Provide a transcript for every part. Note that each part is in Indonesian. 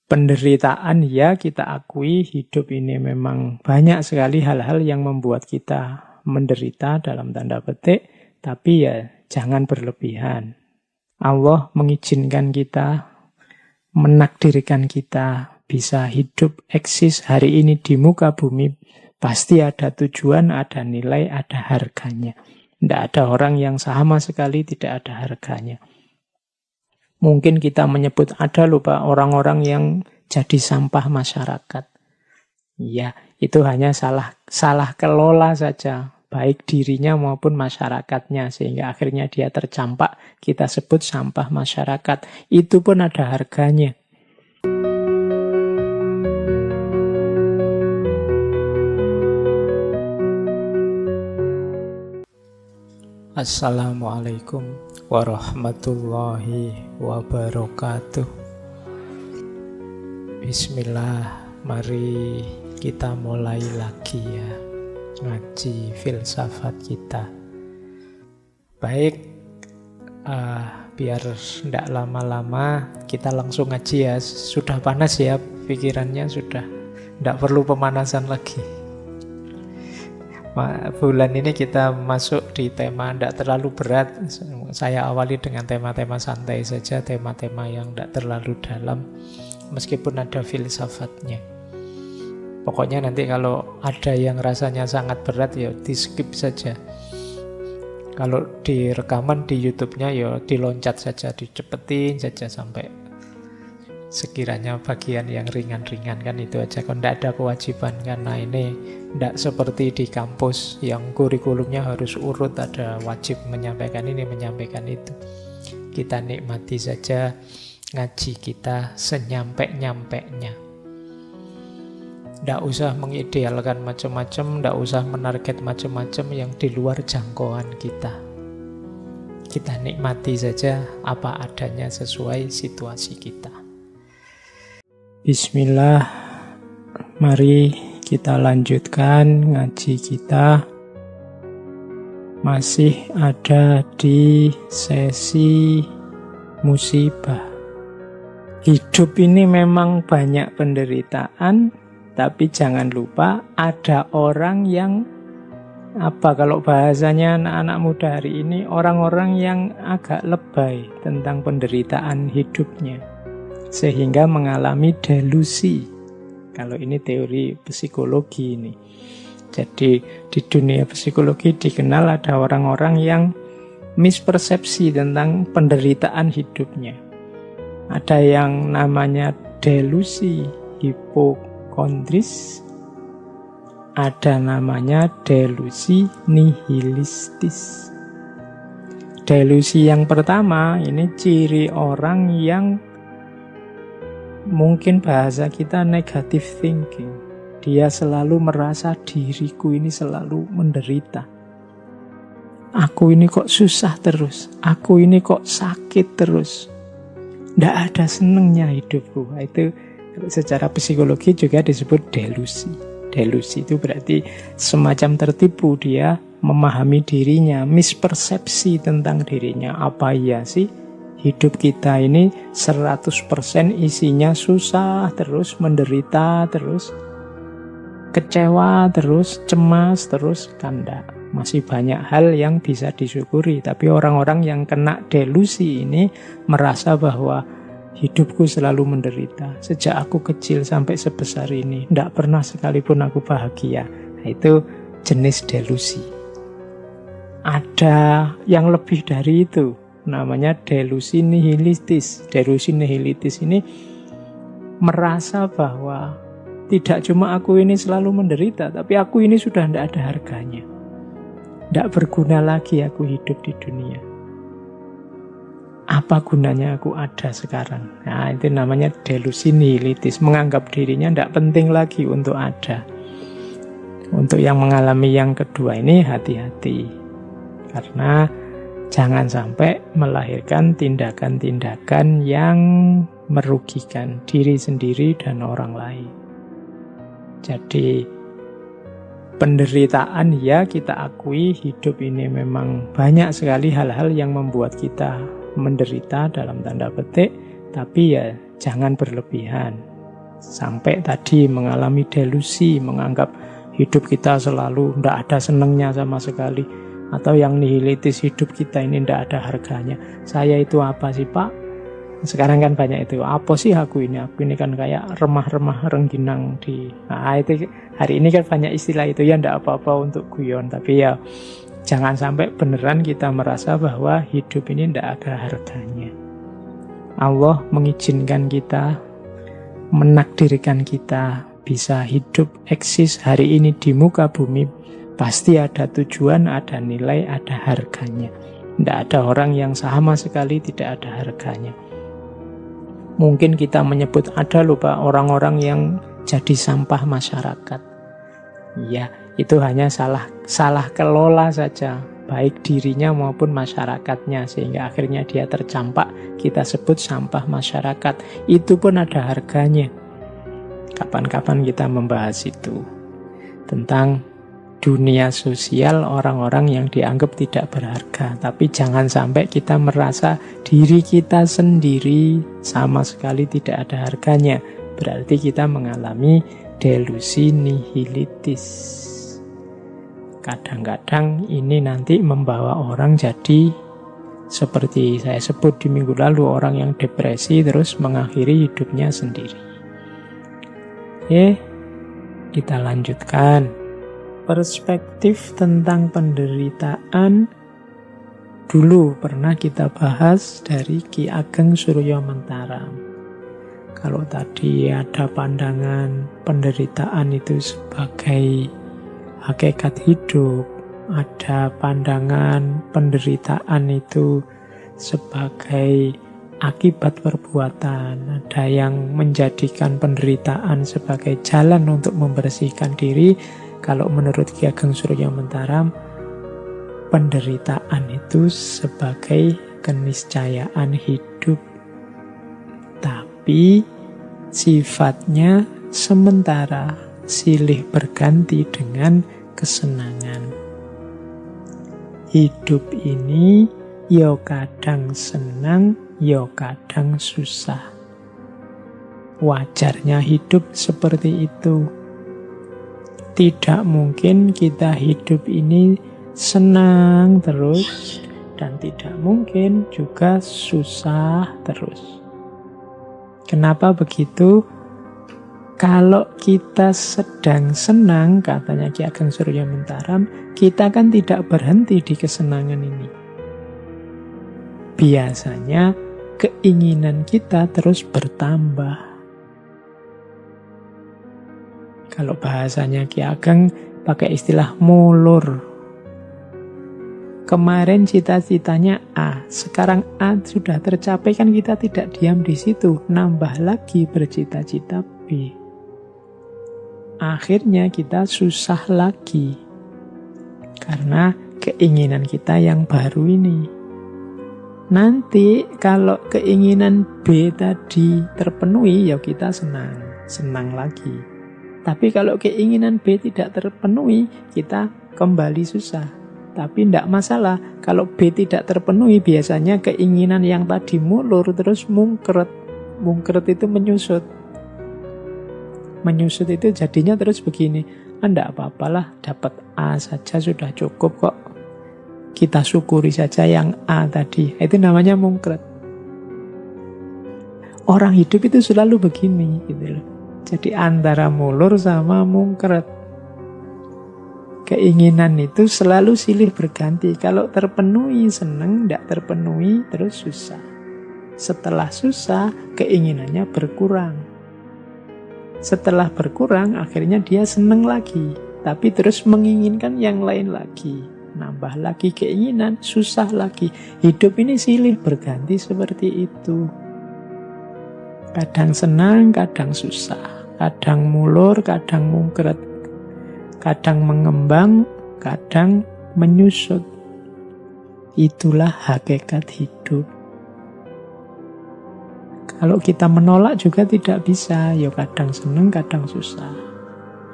Penderitaan ya kita akui, hidup ini memang banyak sekali hal-hal yang membuat kita menderita dalam tanda petik, tapi ya jangan berlebihan. Allah mengizinkan kita, menakdirkan kita bisa hidup, eksis hari ini di muka bumi, pasti ada tujuan, ada nilai, ada harganya. Tidak ada orang yang sama sekali tidak ada harganya. Mungkin kita menyebut ada lupa orang-orang yang jadi sampah masyarakat. Ya, itu hanya salah kelola saja, baik dirinya maupun masyarakatnya, sehingga akhirnya dia tercampak, kita sebut sampah masyarakat. Itu pun ada harganya. Assalamualaikum warahmatullahi wabarakatuh. Bismillah, mari kita mulai lagi ya ngaji filsafat kita. Baik, biar tidak lama-lama kita langsung ngaji ya. Sudah panas ya pikirannya, sudah tidak perlu pemanasan lagi. Bulan ini kita masuk di tema tidak terlalu berat. Saya awali dengan tema-tema santai saja, tema-tema yang tidak terlalu dalam, meskipun ada filsafatnya. Pokoknya nanti kalau ada yang rasanya sangat berat, ya di skip saja. Kalau di rekaman di YouTube-nya, ya diloncat saja, dicepetin saja sampai sekiranya bagian yang ringan-ringan, kan itu aja. Kalau tidak ada kewajiban, karena ini tidak seperti di kampus yang kurikulumnya harus urut, ada wajib menyampaikan ini, menyampaikan itu. Kita nikmati saja ngaji kita senyampe-nyampeknya. Tidak usah mengidealkan macam-macam, tidak usah menarget macam-macam yang di luar jangkauan kita. Kita nikmati saja apa adanya sesuai situasi kita. Bismillah, mari kita lanjutkan ngaji kita. Masih ada di sesi musibah. Hidup ini memang banyak penderitaan, tapi jangan lupa ada orang yang, kalau bahasanya anak-anak muda hari ini, orang-orang yang agak lebay tentang penderitaan hidupnya, sehingga mengalami delusi. Kalau ini teori psikologi ini. Jadi di dunia psikologi dikenal ada orang-orang yang mispersepsi tentang penderitaan hidupnya. Ada yang namanya delusi hipokondris, ada namanya delusi nihilistis. Delusi yang pertama ini ciri orang yang mungkin bahasa kita negative thinking. Dia selalu merasa diriku ini selalu menderita. Aku ini kok susah terus. Aku ini kok sakit terus. Tidak ada senengnya hidupku. Itu secara psikologi juga disebut delusi. Delusi itu berarti semacam tertipu, dia memahami dirinya, mispersepsi tentang dirinya. Apa iya sih? Hidup kita ini 100% isinya susah terus, menderita terus, kecewa terus, cemas terus, kanda. Masih banyak hal yang bisa disyukuri. Tapi orang-orang yang kena delusi ini merasa bahwa hidupku selalu menderita. Sejak aku kecil sampai sebesar ini, tidak pernah sekalipun aku bahagia. Nah, itu jenis delusi. Ada yang lebih dari itu, namanya delusi nihilistis. Delusi nihilistis ini merasa bahwa tidak cuma aku ini selalu menderita, tapi aku ini sudah tidak ada harganya. Tidak berguna lagi aku hidup di dunia. Apa gunanya aku ada sekarang? Nah, itu namanya delusi nihilistis. Menganggap dirinya tidak penting lagi untuk ada. Untuk yang mengalami yang kedua ini hati-hati. Karena jangan sampai melahirkan tindakan-tindakan yang merugikan diri sendiri dan orang lain. Jadi penderitaan ya kita akui, hidup ini memang banyak sekali hal-hal yang membuat kita menderita dalam tanda petik, tapi ya jangan berlebihan. Sampai tadi mengalami delusi, menganggap hidup kita selalu tidak ada senangnya sama sekali. Atau yang nihilitis, hidup kita ini tidak ada harganya. Saya itu apa sih Pak? Sekarang kan banyak itu, apa sih aku ini? Aku ini kan kayak remah-remah rengginang di... Nah itu hari ini kan banyak istilah itu, ya tidak apa-apa untuk guyon. Tapi ya jangan sampai beneran kita merasa bahwa hidup ini tidak ada harganya. Allah mengizinkan kita, menakdirkan kita bisa hidup, eksis hari ini di muka bumi, pasti ada tujuan, ada nilai, ada harganya. Tidak ada orang yang sama sekali tidak ada harganya. Mungkin kita menyebut ada lupa orang-orang yang jadi sampah masyarakat. Ya, itu hanya salah kelola saja, baik dirinya maupun masyarakatnya, sehingga akhirnya dia tercampak, kita sebut sampah masyarakat. Itu pun ada harganya. Kapan-kapan kita membahas itu, tentang dunia sosial orang-orang yang dianggap tidak berharga. Tapi jangan sampai kita merasa diri kita sendiri sama sekali tidak ada harganya. Berarti kita mengalami delusi nihilitis. Kadang-kadang ini nanti membawa orang jadi seperti saya sebut di minggu lalu, orang yang depresi terus mengakhiri hidupnya sendiri. Oke, kita lanjutkan. Perspektif tentang penderitaan dulu pernah kita bahas dari Ki Ageng Suryo Mentaram. Kalau tadi ada pandangan penderitaan itu sebagai hakikat hidup, ada pandangan penderitaan itu sebagai akibat perbuatan, ada yang menjadikan penderitaan sebagai jalan untuk membersihkan diri. Kalau menurut Ki Ageng Suryo Mentaram, penderitaan itu sebagai keniscayaan hidup, tapi sifatnya sementara, silih berganti dengan kesenangan. Hidup ini yo kadang senang, yo kadang susah. Wajarnya hidup seperti itu. Tidak mungkin kita hidup ini senang terus, dan tidak mungkin juga susah terus. Kenapa begitu? Kalau kita sedang senang, katanya Ki Ageng Suryo Mentaram, kita kan tidak berhenti di kesenangan ini. Biasanya keinginan kita terus bertambah. Kalau bahasanya Ki Ageng pakai istilah mulur. Kemarin cita-citanya A, sekarang A sudah tercapai, kan kita tidak diam di situ, nambah lagi bercita-cita B. Akhirnya kita susah lagi karena keinginan kita yang baru ini. Nanti kalau keinginan B tadi terpenuhi, ya kita senang lagi. Tapi kalau keinginan B tidak terpenuhi, kita kembali susah. Tapi tidak masalah, kalau B tidak terpenuhi, biasanya keinginan yang tadi mulur terus mungkret. Mungkret itu menyusut. Menyusut itu jadinya terus begini, tidak apa-apalah, dapat A saja sudah cukup kok. Kita syukuri saja yang A tadi. Itu namanya mungkret. Orang hidup itu selalu begini, gitu loh. Jadi antara mulur sama mungkret. Keinginan itu selalu silih berganti. Kalau terpenuhi senang, tidak terpenuhi terus susah. Setelah susah, keinginannya berkurang. Setelah berkurang, akhirnya dia senang lagi. Tapi terus menginginkan yang lain lagi. Nambah lagi keinginan, susah lagi. Hidup ini silih berganti seperti itu. Kadang senang, kadang susah. Kadang mulur, kadang mungkret. Kadang mengembang, kadang menyusut. Itulah hakikat hidup. Kalau kita menolak juga tidak bisa. Ya kadang senang, kadang susah.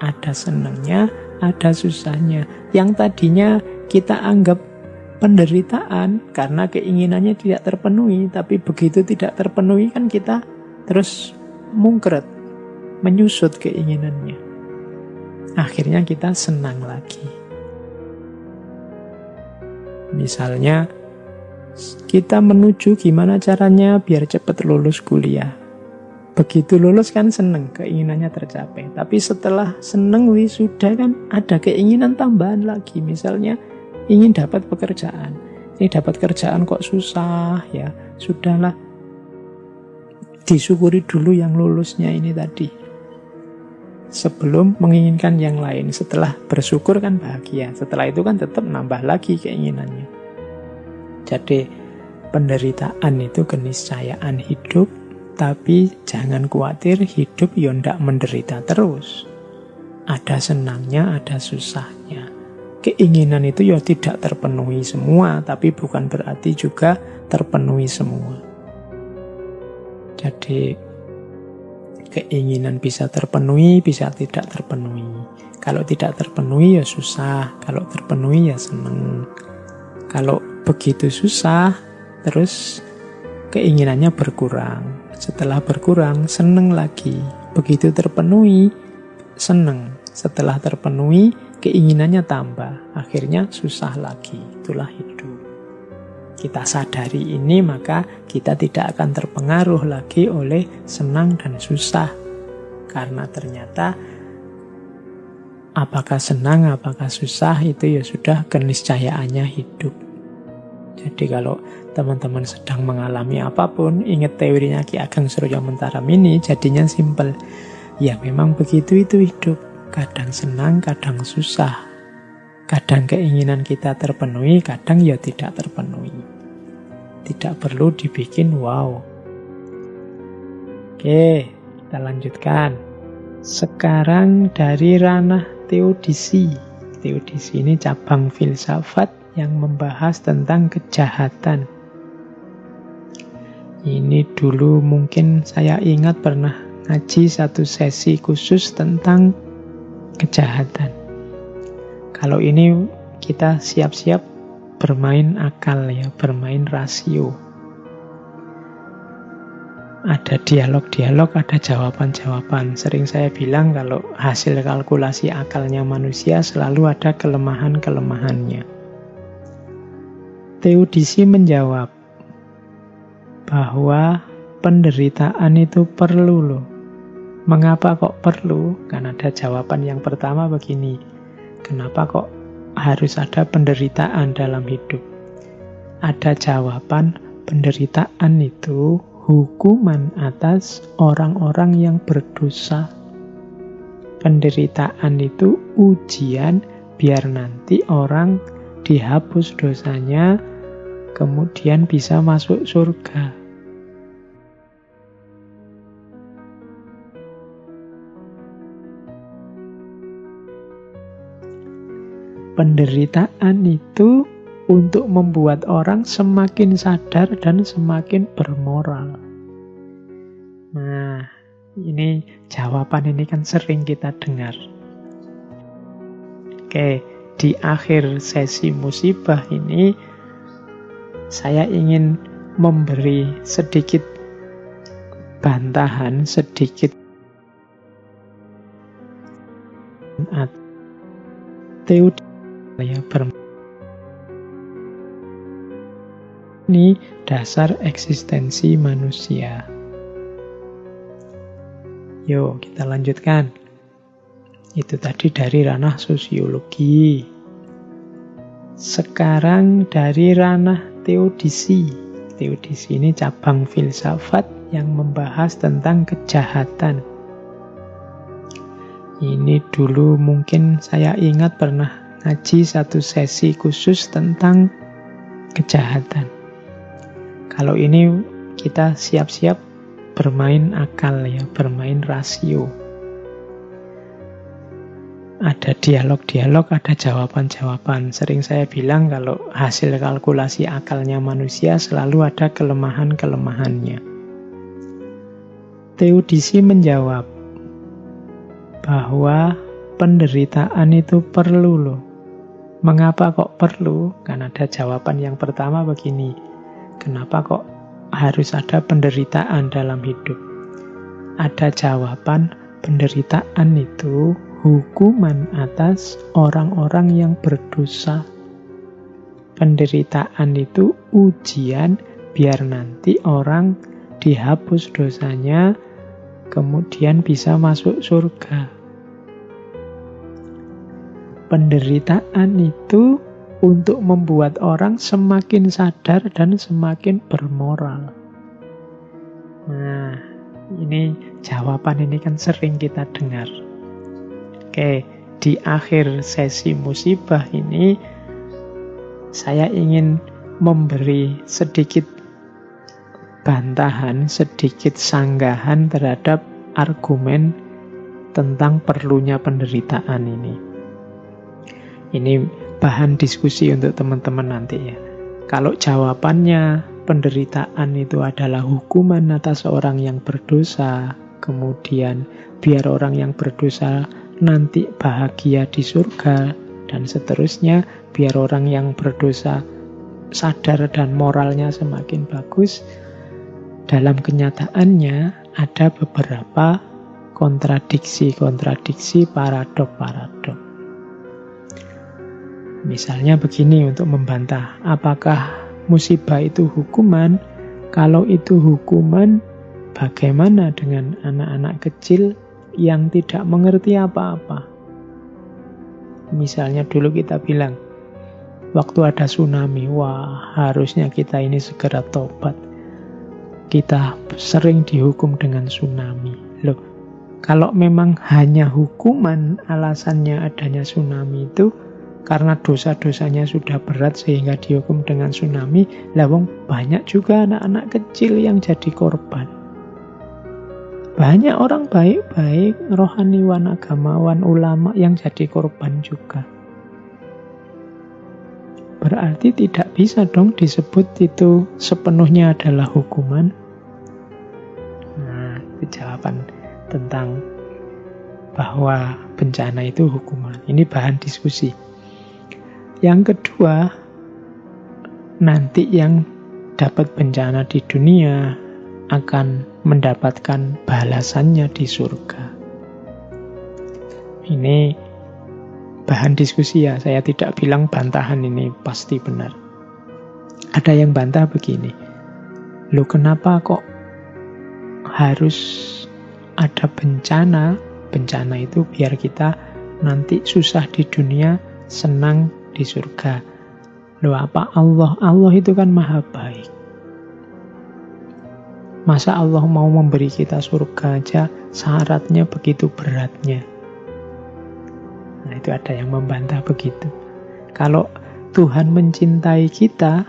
Ada senangnya, ada susahnya. Yang tadinya kita anggap penderitaan karena keinginannya tidak terpenuhi. Tapi begitu tidak terpenuhi kan kita terus mungkret. menyusut keinginannya. Akhirnya kita senang lagi. Misalnya, kita menuju gimana caranya biar cepat lulus kuliah. Begitu lulus kan seneng, keinginannya tercapai. Tapi setelah seneng wisuda kan ada keinginan tambahan lagi. Misalnya ingin dapat pekerjaan. Ini dapat kerjaan kok susah ya. Sudahlah, disyukuri dulu yang lulusnya ini tadi. Sebelum menginginkan yang lain. Setelah bersyukur kan bahagia. Setelah itu kan tetap nambah lagi keinginannya. Jadi penderitaan itu keniscayaan hidup. Tapi jangan khawatir, hidup ya ndak menderita terus. Ada senangnya, ada susahnya. Keinginan itu ya tidak terpenuhi semua, tapi bukan berarti juga terpenuhi semua. Jadi keinginan bisa terpenuhi, bisa tidak terpenuhi. Kalau tidak terpenuhi ya susah, kalau terpenuhi ya senang. Kalau begitu susah, terus keinginannya berkurang. Setelah berkurang, seneng lagi. Begitu terpenuhi, seneng. Setelah terpenuhi, keinginannya tambah. Akhirnya susah lagi. Itulah hidup. Kita sadari ini, maka kita tidak akan terpengaruh lagi oleh senang dan susah. Karena ternyata apakah senang, apakah susah, itu ya sudah keniscayaannya hidup. Jadi kalau teman-teman sedang mengalami apapun, ingat teorinya Ki Ageng Surya Mentara ini, jadinya simpel. Ya memang begitu itu hidup. Kadang senang, kadang susah. Kadang keinginan kita terpenuhi, kadang ya tidak terpenuhi. Tidak perlu dibikin wow. Oke, kita lanjutkan. Sekarang dari ranah teodisi. Teodisi ini cabang filsafat yang membahas tentang kejahatan. Ini dulu mungkin saya ingat pernah ngaji satu sesi khusus tentang kejahatan. Kalau ini kita siap-siap bermain akal ya, bermain rasio. Ada dialog-dialog, ada jawaban-jawaban. Sering saya bilang kalau hasil kalkulasi akalnya manusia selalu ada kelemahan-kelemahannya. Teodisi menjawab bahwa penderitaan itu perlu loh. Mengapa kok perlu? Kan ada jawaban yang pertama begini. Kenapa kok harus ada penderitaan dalam hidup? Ada jawaban, penderitaan itu hukuman atas orang-orang yang berdosa. Penderitaan itu ujian biar nanti orang dihapus dosanya, kemudian bisa masuk surga. Penderitaan itu untuk membuat orang semakin sadar dan semakin bermoral. Nah, ini jawaban ini kan sering kita dengar. Oke, di akhir sesi musibah ini saya ingin memberi sedikit bantahan, sedikit teori ya, ini dasar eksistensi manusia. Yuk kita lanjutkan. Itu tadi dari ranah sosiologi. Sekarang dari ranah teodisi. Teodisi ini cabang filsafat yang membahas tentang kejahatan. Ini dulu mungkin saya ingat pernah ngaji satu sesi khusus tentang kejahatan. Kalau ini kita siap-siap bermain akal ya, bermain rasio. Ada dialog-dialog, ada jawaban-jawaban. Sering saya bilang kalau hasil kalkulasi akalnya manusia selalu ada kelemahan-kelemahannya. Teodisi menjawab bahwa penderitaan itu perlu loh. Mengapa kok perlu? Kan ada jawaban yang pertama begini. Kenapa kok harus ada penderitaan dalam hidup? Ada jawaban, Penderitaan itu hukuman atas orang-orang yang berdosa. Penderitaan itu ujian biar nanti orang dihapus dosanya, kemudian bisa masuk surga. Penderitaan itu untuk membuat orang semakin sadar dan semakin bermoral. Nah, ini jawaban ini kan sering kita dengar. Oke, di akhir sesi musibah ini saya ingin memberi sedikit bantahan, sedikit sanggahan terhadap argumen tentang perlunya penderitaan ini. Ini bahan diskusi untuk teman-teman nanti ya. Kalau jawabannya penderitaan itu adalah hukuman atas orang yang berdosa, kemudian biar orang yang berdosa nanti bahagia di surga, dan seterusnya, biar orang yang berdosa sadar dan moralnya semakin bagus. Dalam kenyataannya ada beberapa kontradiksi, paradok. Misalnya begini untuk membantah, apakah musibah itu hukuman? Kalau itu hukuman, bagaimana dengan anak-anak kecil yang tidak mengerti apa-apa? Misalnya dulu kita bilang, waktu ada tsunami, wah harusnya kita ini segera tobat. Kita sering dihukum dengan tsunami. Loh, kalau memang hanya hukuman alasannya adanya tsunami itu karena dosa-dosanya sudah berat sehingga dihukum dengan tsunami, lawang banyak juga anak-anak kecil yang jadi korban. Banyak orang baik-baik, rohaniwan, agamawan, ulama yang jadi korban juga. Berarti tidak bisa dong disebut itu sepenuhnya adalah hukuman. Nah, itu jawaban tentang bahwa bencana itu hukuman. Ini bahan diskusi. Yang kedua, nanti yang dapat bencana di dunia akan mendapatkan balasannya di surga. Ini bahan diskusi ya, saya tidak bilang bantahan ini pasti benar. Ada yang bantah begini, loh kenapa kok harus ada bencana? Bencana itu biar kita nanti susah di dunia, senang di surga. Loh apa Allah itu kan maha baik. Masa Allah mau memberi kita surga aja syaratnya begitu beratnya? Nah itu ada yang membantah begitu. Kalau Tuhan mencintai kita,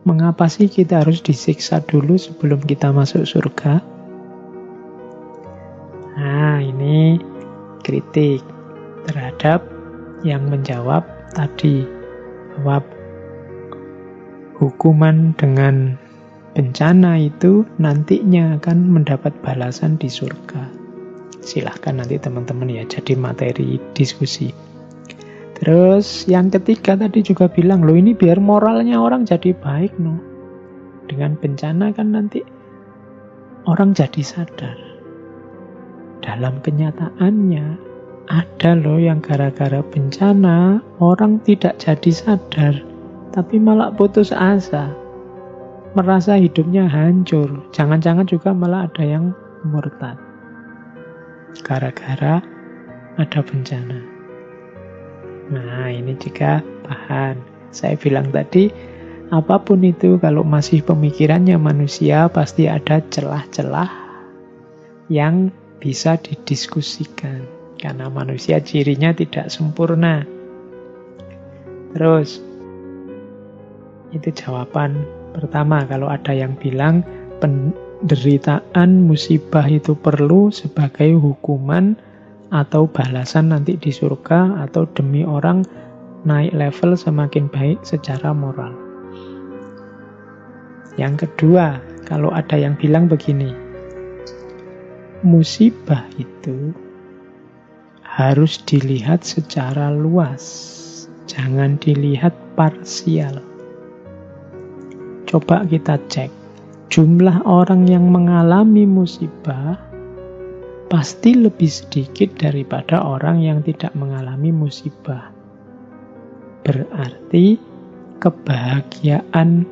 mengapa sih kita harus disiksa dulu sebelum kita masuk surga? Nah ini kritik terhadap yang menjawab tadi, bahwa hukuman dengan bencana itu nantinya akan mendapat balasan di surga. Silahkan nanti teman-teman ya jadi materi diskusi. Terus yang ketiga tadi juga bilang, loh ini biar moralnya orang jadi baik no. Dengan bencana kan nanti orang jadi sadar. Dalam kenyataannya ada loh yang gara-gara bencana orang tidak jadi sadar, tapi malah putus asa, merasa hidupnya hancur. Jangan-jangan juga malah ada yang murtad gara-gara ada bencana. Nah ini juga bahan. Saya bilang tadi, apapun itu kalau masih pemikirannya manusia pasti ada celah-celah yang bisa didiskusikan. Karena manusia cirinya tidak sempurna. Terus itu jawaban pertama. Kalau ada yang bilang penderitaan musibah itu perlu sebagai hukuman atau balasan nanti di surga, atau demi orang naik level semakin baik secara moral. Yang kedua, kalau ada yang bilang begini, musibah itu harus dilihat secara luas, jangan dilihat parsial. Coba kita cek, jumlah orang yang mengalami musibah pasti lebih sedikit daripada orang yang tidak mengalami musibah. Berarti kebahagiaan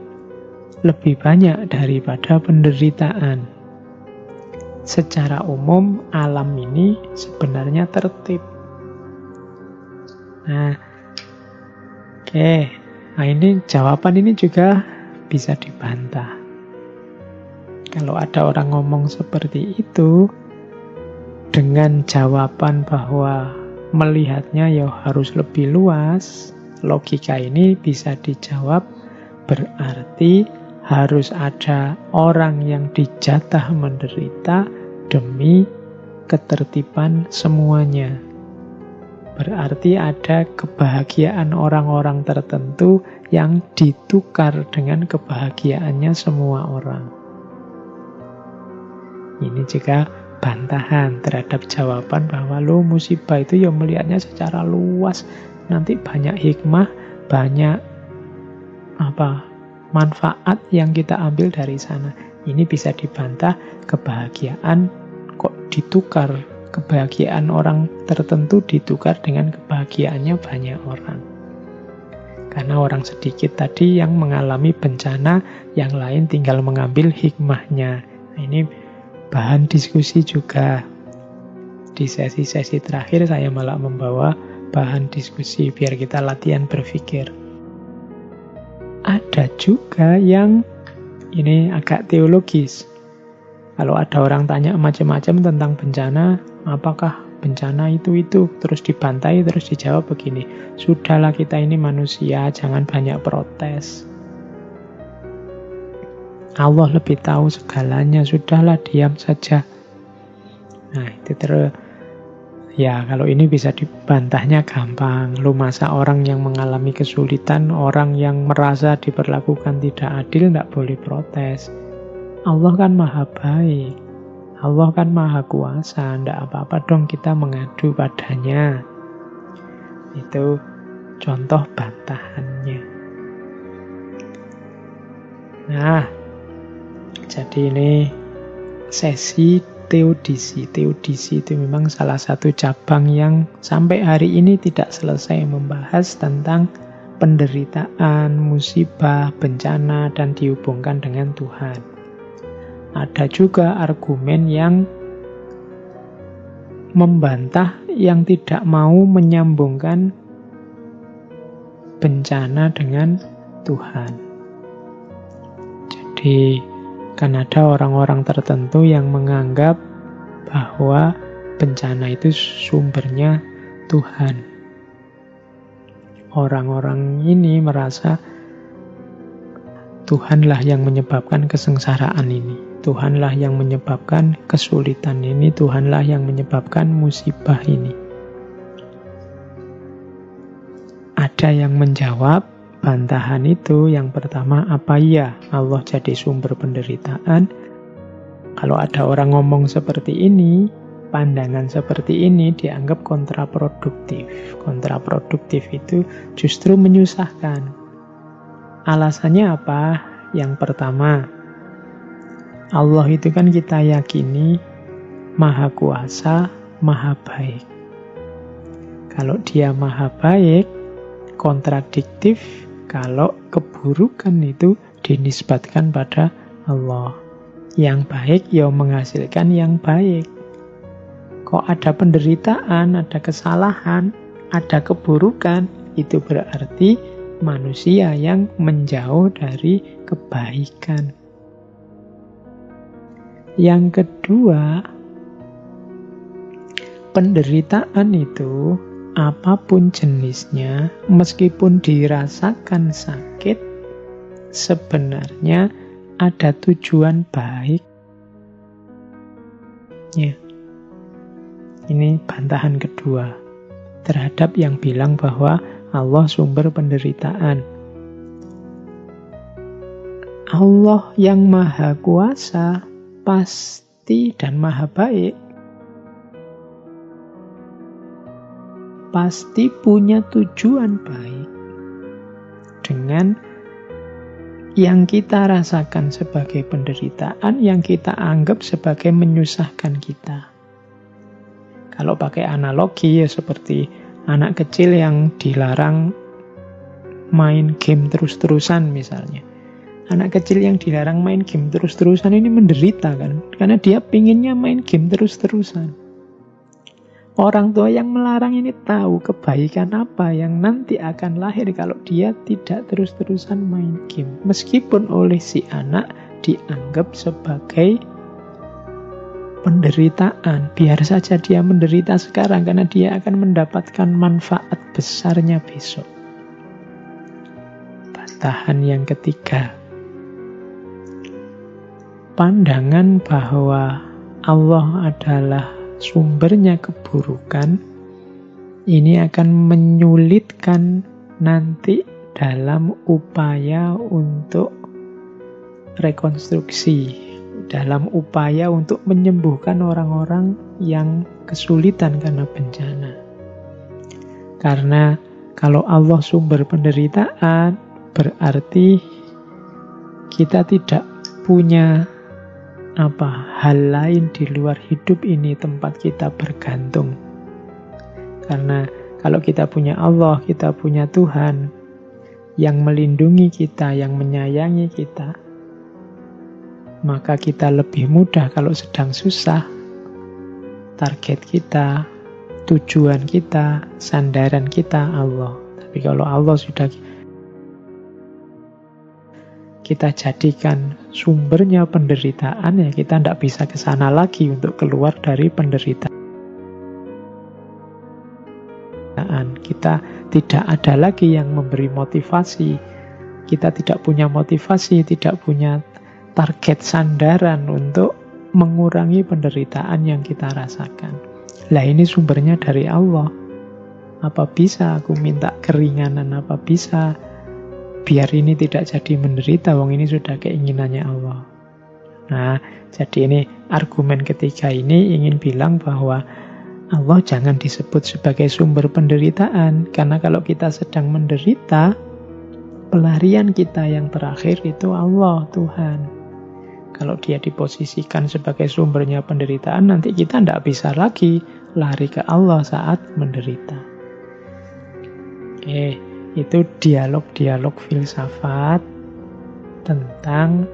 lebih banyak daripada penderitaan. Secara umum, alam ini sebenarnya tertib. Nah, oke. Nah, ini jawaban ini juga bisa dibantah. Kalau ada orang ngomong seperti itu, dengan jawaban bahwa melihatnya ya harus lebih luas, logika ini bisa dijawab berarti harus ada orang yang dijatah menderita demi ketertiban semuanya. Berarti ada kebahagiaan orang-orang tertentu yang ditukar dengan kebahagiaannya semua orang. Ini juga bantahan terhadap jawaban bahwa musibah itu ya melihatnya secara luas, nanti banyak hikmah, banyak manfaat yang kita ambil dari sana. Ini bisa dibantah, kebahagiaan kok ditukar, kebahagiaan orang tertentu ditukar dengan kebahagiaannya banyak orang. Karena orang sedikit tadi yang mengalami bencana, yang lain tinggal mengambil hikmahnya. Nah, ini bahan diskusi juga. Di sesi-sesi terakhir saya malah membawa bahan diskusi biar kita latihan berpikir. Ada juga yang ini agak teologis. Kalau ada orang tanya macam-macam tentang bencana, apakah bencana itu, terus dibantai, terus dijawab begini, sudahlah kita ini manusia, jangan banyak protes. Allah lebih tahu segalanya, sudahlah diam saja. Nah, itu ya kalau ini bisa dibantahnya gampang. Lu masa orang yang mengalami kesulitan, orang yang merasa diperlakukan tidak adil, tidak boleh protes. Allah kan maha baik, Allah kan maha kuasa, tidak apa-apa dong kita mengadu padanya. Itu contoh bantahannya. Nah, jadi ini sesi teodisi. Teodisi itu memang salah satu cabang yang sampai hari ini tidak selesai membahas tentang penderitaan, musibah, bencana, dan dihubungkan dengan Tuhan. Ada juga argumen yang membantah, yang tidak mau menyambungkan bencana dengan Tuhan. Jadi kan ada orang-orang tertentu yang menganggap bahwa bencana itu sumbernya Tuhan. Orang-orang ini merasa Tuhanlah yang menyebabkan kesengsaraan ini, Tuhanlah yang menyebabkan kesulitan ini, Tuhanlah yang menyebabkan musibah ini. Ada yang menjawab bantahan itu. Yang pertama, apa iya Allah jadi sumber penderitaan? Kalau ada orang ngomong seperti ini, pandangan seperti ini dianggap kontraproduktif. Kontraproduktif itu justru menyusahkan. Alasannya apa? Yang pertama, Allah itu kan kita yakini maha kuasa, maha baik. Kalau dia maha baik, kontradiktif kalau keburukan itu dinisbatkan pada Allah. Yang baik ya menghasilkan yang baik. Kok ada penderitaan, ada kesalahan, ada keburukan, itu berarti manusia yang menjauh dari kebaikan. Yang kedua, penderitaan itu apapun jenisnya, meskipun dirasakan sakit, sebenarnya ada tujuan baik. Ya. Ini bantahan kedua terhadap yang bilang bahwa Allah sumber penderitaan. Allah yang maha kuasa pasti dan maha baik pasti punya tujuan baik dengan yang kita rasakan sebagai penderitaan, yang kita anggap sebagai menyusahkan kita. Kalau pakai analogi ya seperti anak kecil yang dilarang main game terus-terusan misalnya. Anak kecil yang dilarang main game terus-terusan ini menderita kan, karena dia pinginnya main game terus-terusan. Orang tua yang melarang ini tahu kebaikan apa yang nanti akan lahir kalau dia tidak terus-terusan main game. Meskipun oleh si anak dianggap sebagai penderitaan. Biar saja dia menderita sekarang karena dia akan mendapatkan manfaat besarnya besok. Bantahan yang ketiga. Pandangan bahwa Allah adalah sumbernya keburukan ini akan menyulitkan nanti dalam upaya untuk rekonstruksi, dalam upaya untuk menyembuhkan orang-orang yang kesulitan karena bencana. Karena kalau Allah sumber penderitaan, berarti kita tidak punya hal lain di luar hidup ini tempat kita bergantung. Karena kalau kita punya Allah, kita punya Tuhan yang melindungi kita, yang menyayangi kita, maka kita lebih mudah kalau sedang susah. Target kita, tujuan kita, sandaran kita Allah. Tapi kalau Allah sudah kita jadikan sumbernya penderitaan, ya kita tidak bisa ke sana lagi untuk keluar dari penderitaan. Kita tidak ada lagi yang memberi motivasi. Kita tidak punya motivasi, tidak punya target sandaran untuk mengurangi penderitaan yang kita rasakan. Lah ini sumbernya dari Allah. Apa bisa aku minta keringanan? Apa bisa biar ini tidak jadi menderita, wong ini sudah keinginannya Allah. Nah, jadi ini argumen ketiga ini ingin bilang bahwa Allah jangan disebut sebagai sumber penderitaan, karena kalau kita sedang menderita, pelarian kita yang terakhir itu Allah, Tuhan. Kalau dia diposisikan sebagai sumbernya penderitaan, nanti kita tidak bisa lagi lari ke Allah saat menderita. Itu dialog-dialog filsafat tentang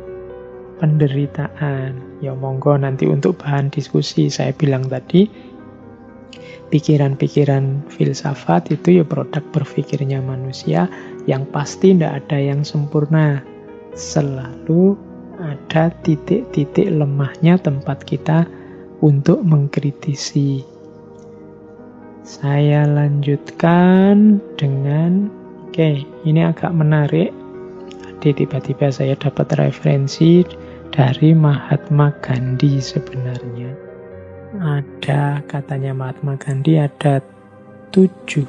penderitaan. Ya monggo nanti untuk bahan diskusi. Saya bilang tadi, pikiran-pikiran filsafat itu ya produk berpikirnya manusia, yang pasti tidak ada yang sempurna. Selalu ada titik-titik lemahnya tempat kita untuk mengkritisi. Saya lanjutkan dengan ini agak menarik. Tadi tiba-tiba saya dapat referensi dari Mahatma Gandhi sebenarnya. Ada, katanya Mahatma Gandhi, ada 7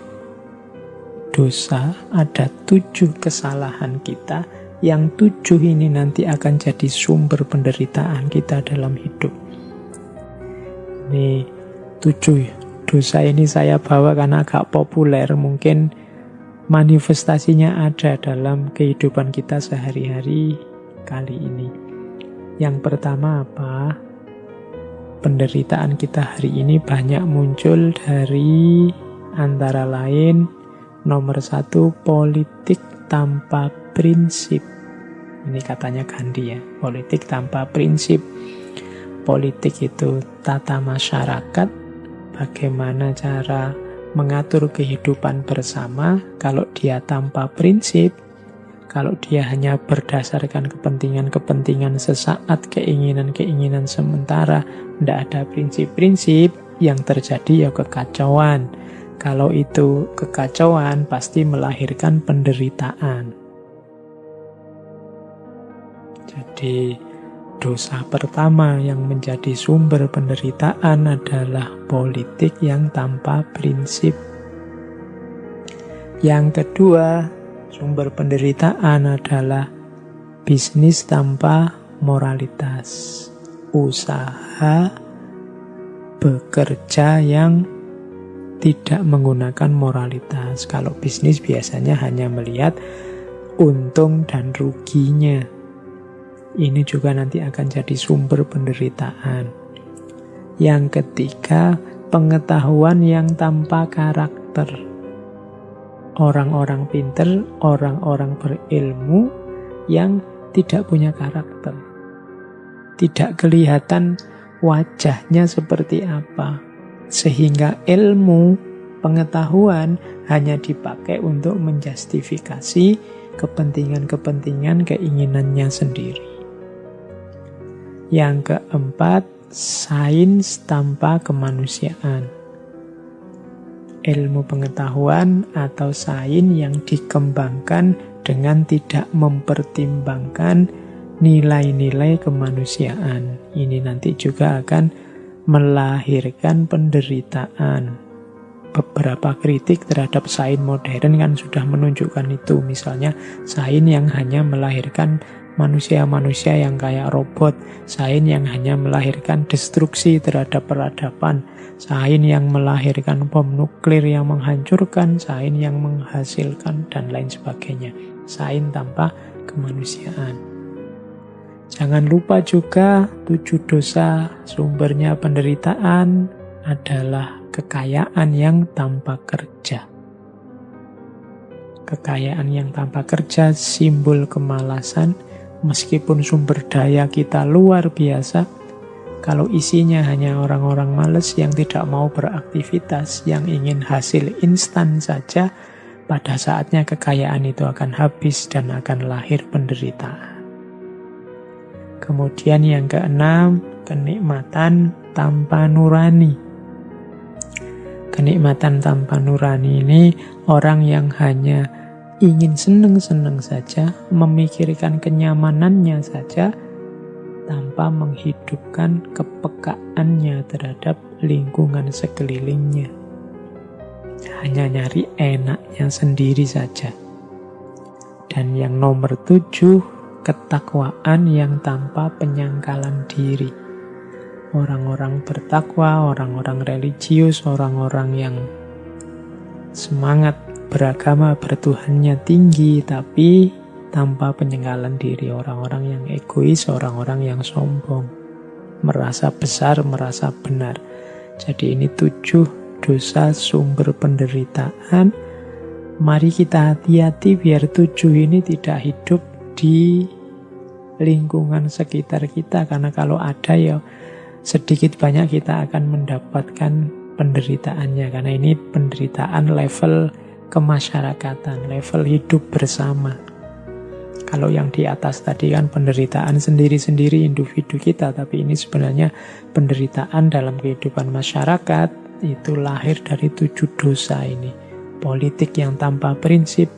dosa, ada 7 kesalahan kita, yang 7 ini nanti akan jadi sumber penderitaan kita dalam hidup. Ini 7 dosa ini saya bawa karena agak populer, mungkin manifestasinya ada dalam kehidupan kita sehari-hari kali ini. Yang pertama apa? Penderitaan kita hari ini banyak muncul dari antara lain nomor 1, politik tanpa prinsip. Ini katanya Gandhi ya, politik tanpa prinsip. Politik itu tata masyarakat, bagaimana cara mengatur kehidupan bersama. Kalau dia tanpa prinsip, kalau dia hanya berdasarkan kepentingan-kepentingan sesaat, keinginan-keinginan sementara, tidak ada prinsip-prinsip, yang terjadi ya kekacauan. Kalau itu kekacauan, pasti melahirkan penderitaan. Jadi dosa pertama yang menjadi sumber penderitaan adalah politik yang tanpa prinsip. Yang kedua, sumber penderitaan adalah bisnis tanpa moralitas. Usaha bekerja yang tidak menggunakan moralitas. Kalau bisnis biasanya hanya melihat untung dan ruginya. Ini juga nanti akan jadi sumber penderitaan. Yang ketiga, pengetahuan yang tanpa karakter. Orang-orang pinter, orang-orang berilmu yang tidak punya karakter. Tidak kelihatan wajahnya seperti apa. Sehingga ilmu, pengetahuan hanya dipakai untuk menjustifikasi kepentingan-kepentingan keinginannya sendiri. Yang keempat, sains tanpa kemanusiaan. Ilmu pengetahuan atau sains yang dikembangkan dengan tidak mempertimbangkan nilai-nilai kemanusiaan. Ini nanti juga akan melahirkan penderitaan. Beberapa kritik terhadap sains modern kan sudah menunjukkan itu. Misalnya sains yang hanya melahirkan manusia-manusia yang kayak robot, sains yang hanya melahirkan destruksi terhadap peradaban, sains yang melahirkan bom nuklir yang menghancurkan, sains yang menghasilkan, dan lain sebagainya. Sains tanpa kemanusiaan. Jangan lupa juga 7 dosa sumbernya penderitaan adalah kekayaan yang tanpa kerja. Kekayaan yang tanpa kerja simbol kemalasan. Meskipun sumber daya kita luar biasa, kalau isinya hanya orang-orang malas yang tidak mau beraktivitas, yang ingin hasil instan saja, pada saatnya kekayaan itu akan habis dan akan lahir penderitaan. Kemudian yang keenam, kenikmatan tanpa nurani. Kenikmatan tanpa nurani ini orang yang hanya ingin senang-senang saja, memikirkan kenyamanannya saja, tanpa menghidupkan kepekaannya terhadap lingkungan sekelilingnya. Hanya nyari enaknya sendiri saja. Dan yang nomor 7, ketakwaan yang tanpa penyangkalan diri. Orang-orang bertakwa, orang-orang religius, orang-orang yang semangat beragama, bertuhannya tinggi, tapi tanpa penyangkalan diri. Orang-orang yang egois, orang-orang yang sombong, merasa besar, merasa benar. Jadi ini 7 dosa sumber penderitaan. Mari kita hati-hati biar 7 ini tidak hidup di lingkungan sekitar kita, karena kalau ada ya sedikit banyak kita akan mendapatkan penderitaannya, karena ini penderitaan level kemasyarakatan, level hidup bersama. Kalau yang di atas tadi kan penderitaan sendiri-sendiri individu kita, tapi ini sebenarnya penderitaan dalam kehidupan masyarakat. Itu lahir dari 7 dosa ini. Politik yang tanpa prinsip,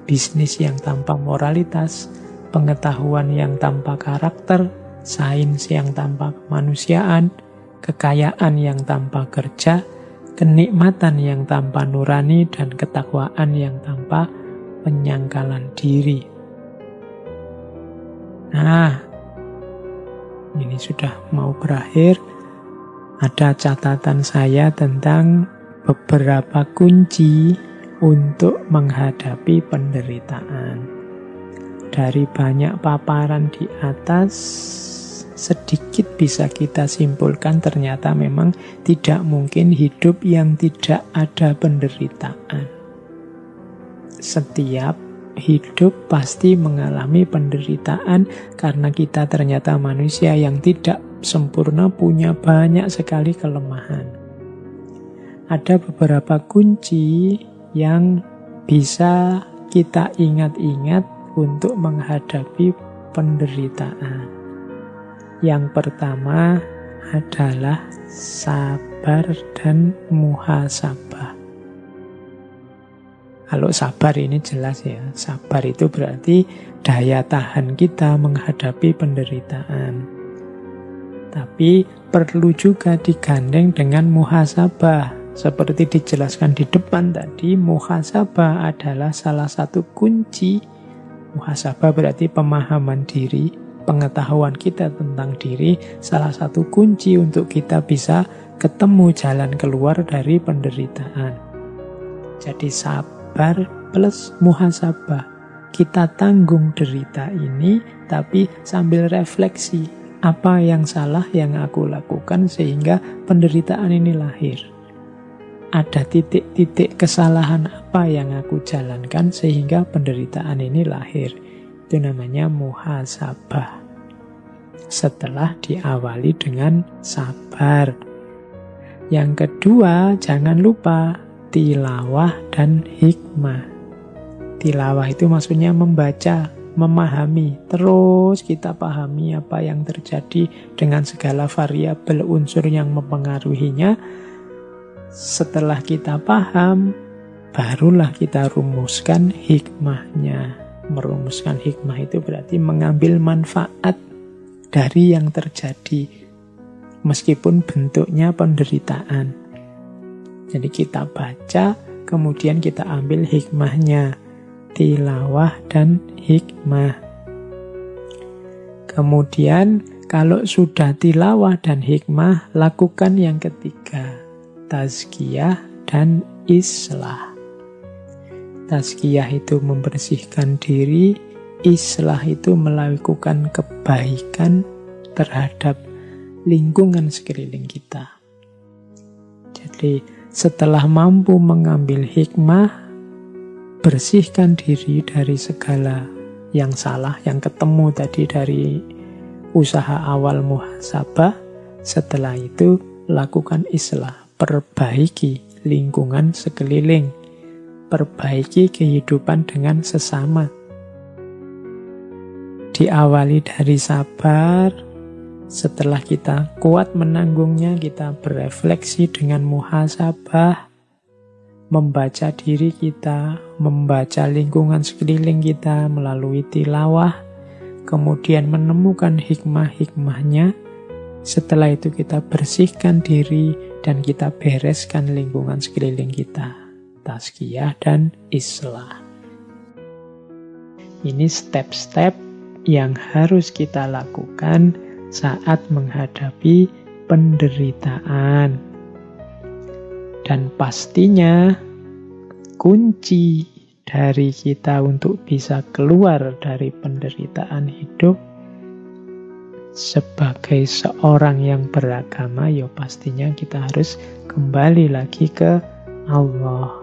bisnis yang tanpa moralitas, pengetahuan yang tanpa karakter, sains yang tanpa kemanusiaan, kekayaan yang tanpa kerja, kenikmatan yang tanpa nurani, dan ketakwaan yang tanpa penyangkalan diri. Nah, ini sudah mau berakhir. Ada catatan saya tentang beberapa kunci untuk menghadapi penderitaan. Dari banyak paparan di atas, sedikit bisa kita simpulkan ternyata memang tidak mungkin hidup yang tidak ada penderitaan. Setiap hidup pasti mengalami penderitaan karena kita ternyata manusia yang tidak sempurna, punya banyak sekali kelemahan. Ada beberapa kunci yang bisa kita ingat-ingat untuk menghadapi penderitaan. Yang pertama adalah sabar dan muhasabah. Kalau sabar ini jelas ya, sabar itu berarti daya tahan kita menghadapi penderitaan. Tapi perlu juga digandeng dengan muhasabah. Seperti dijelaskan di depan tadi, muhasabah adalah salah satu kunci. Muhasabah berarti pemahaman diri, pengetahuan kita tentang diri, salah satu kunci untuk kita bisa ketemu jalan keluar dari penderitaan. Jadi sabar plus muhasabah. Kita tanggung derita ini, tapi sambil refleksi. Apa yang salah yang aku lakukan sehingga penderitaan ini lahir. ada titik-titik kesalahan apa yang aku jalankan sehingga penderitaan ini lahir. Itu namanya muhasabah. Setelah diawali dengan sabar. Yang kedua, jangan lupa tilawah dan hikmah. Tilawah itu maksudnya membaca, memahami. Terus kita pahami apa yang terjadi dengan segala variabel unsur yang mempengaruhinya. Setelah kita paham, barulah kita rumuskan hikmahnya. Merumuskan hikmah itu berarti mengambil manfaat dari yang terjadi, meskipun bentuknya penderitaan. Jadi kita baca, kemudian kita ambil hikmahnya. Tilawah dan hikmah. Kemudian kalau sudah tilawah dan hikmah, lakukan yang ketiga, tazkiyah dan islah. Tazkiyah itu membersihkan diri, islah itu melakukan kebaikan terhadap lingkungan sekeliling kita. Jadi setelah mampu mengambil hikmah, bersihkan diri dari segala yang salah, yang ketemu tadi dari usaha awal muhasabah. Setelah itu lakukan islah, perbaiki lingkungan sekeliling, perbaiki kehidupan dengan sesama. Diawali dari sabar, setelah kita kuat menanggungnya, kita berefleksi dengan muhasabah, membaca diri kita, membaca lingkungan sekeliling kita melalui tilawah, kemudian menemukan hikmah-hikmahnya. Setelah itu kita bersihkan diri dan kita bereskan lingkungan sekeliling kita. Tazkiyah dan islah. Ini step-step yang harus kita lakukan saat menghadapi penderitaan. Dan pastinya kunci dari kita untuk bisa keluar dari penderitaan hidup sebagai seorang yang beragama, ya pastinya kita harus kembali lagi ke Allah.